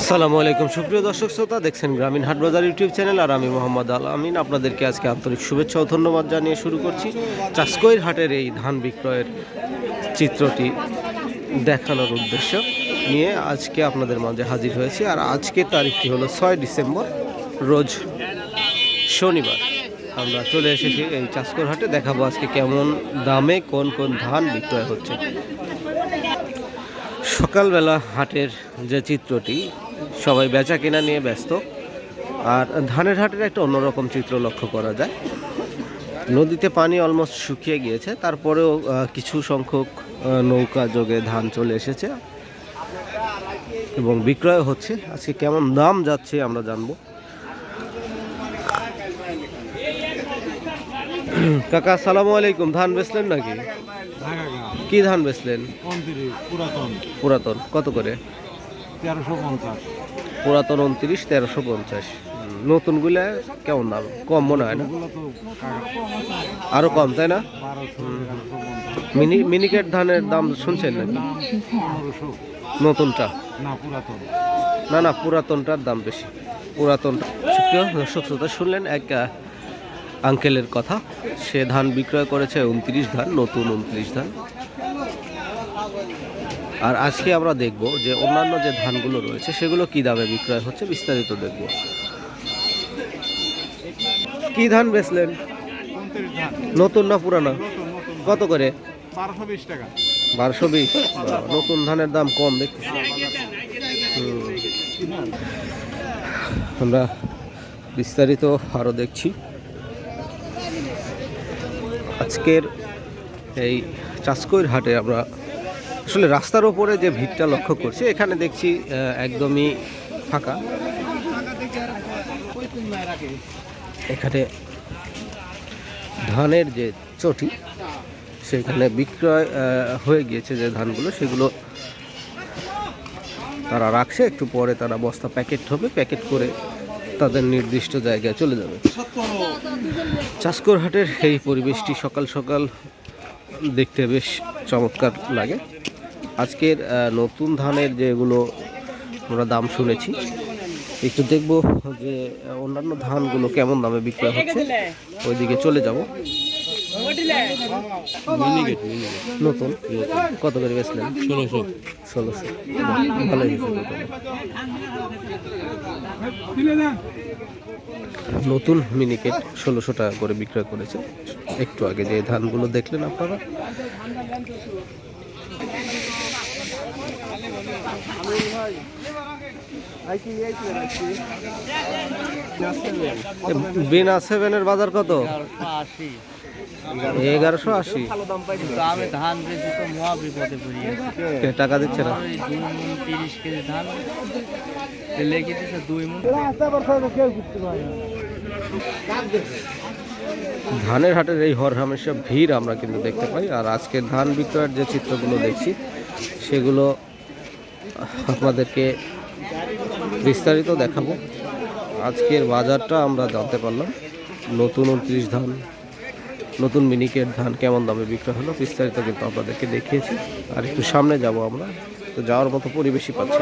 আসসালামু আলাইকুম সুপ্রিয় দর্শক শ্রোতা, দেখছেন গ্রামীণ হাট বাজার ইউটিউব চ্যানেল। আর আমি মোহাম্মদ আল আমিন আপনাদেরকে আজকে আন্তরিক শুভেচ্ছা ও ধন্যবাদ জানিয়ে শুরু করছি চাষকৈর হাটের এই ধান বিক্রয়ের চিত্রটি দেখানোর উদ্দেশ্য নিয়ে আজকে আপনাদের মাঝে হাজির হয়েছি। আর আজকের তারিখটি হলো 6 ডিসেম্বর, রোজ শনিবার। আমরা চলে এসেছি এই চাষকৈর হাটে। দেখাবো আজকে কেমন দামে কোন কোন ধান বিক্রয় হচ্ছে। সকালবেলা হাটের যে চিত্রটি, সবাই বেচা কেনা নিয়ে ব্যস্ত। আর ধানের হাটের একটা অন্যরকম চিত্র লক্ষ্য করা যায়। নদীতে পানি অলমোস্ট শুকিয়ে গিয়েছে, তারপরেও কিছু সংখ্যক নৌকা যোগে ধান চলে এসেছে এবং বিক্রয় হচ্ছে। আজকে কেমন দাম যাচ্ছে আমরা জানবো। কাকা আসসালামু আলাইকুম, ধান বেচলেন নাকি? কি ধান বেচলেন? পুরাতন কত করে? 1350। পুরাতন 29, 1350। নতুনগুলা কেমন দাম? কম মনে হয় না? আরো কম, তাই না? মিনিকেট ধানের দাম শুনছেন নাকি? নতুনটা না, না পুরাতনটার দাম বেশি। পুরাতনটা দর্শক শ্রোতা শুনলেন এক আঙ্কেলের কথা। সে ধান বিক্রয় করেছে 29 ধান, নতুন 29 ধান। আর আজকে আমরা দেখব যে অন্যান্য যে ধানগুলো রয়েছে সেগুলো কি দামে বিক্রয় হচ্ছে, বিস্তারিত দেখব। কি ধান বেচলেন? নতুন না পুরানা? কত করে? 1220 টাকা। 1220। নতুন ধানের দাম কম দেখতেছি। আমরা বিস্তারিত আরো দেখছি। আজকের এই চাষকৈর হাটে আমরা আসলে রাস্তার ওপরে যে ভিড়টা লক্ষ্য করছি, এখানে দেখছি একদমই ফাঁকা। এখানে ধানের যে চটি, সেখানে বিক্রয় হয়ে গিয়েছে যে ধানগুলো, সেগুলো তারা রাখছে। একটু পরে তারা বস্তা প্যাকেট হবে, প্যাকেট করে তাদের নির্দিষ্ট জায়গায় চলে যাবে। চাষকৈর হাটের এই পরিবেশটি সকাল সকাল দেখতে বেশ চমৎকার লাগে। আজকের নতুন ধানের যেগুলো আমরা দাম শুনেছি, একটু দেখব যে অন্যান্য ধানগুলো কেমন দামে বিক্রয় হচ্ছে। ওইদিকে চলে যাব। নতুন কত করে বেচলেন? 1600। ভালোই হয়েছে। নতুন মিনিকেট 1600 টাকা করে বিক্রয় করেছে একটু আগে যে ধানগুলো দেখলেন আপনারা। বিনা 7-এর বাজার কত? 1180। টাকা দিচ্ছে না। ধানের হাটের এই হরহামেশা ভিড় আমরা কিন্তু দেখতে পাই। আর আজকে ধান বিক্রয়ের যে চিত্রগুলো দেখছি, সেগুলো আপনাদেরকে বিস্তারিত দেখাবো। আজকের বাজারটা আমরা জানতে পারলাম। নতুন 29 ধান, নতুন মিনিকেট ধান কেমন দামে বিক্রয় হলো, বিস্তারিত কিন্তু আপনাদেরকে দেখিয়েছি। আর একটু সামনে যাব আমরা, তো যাওয়ার মতো পরিবেশই পাচ্ছি।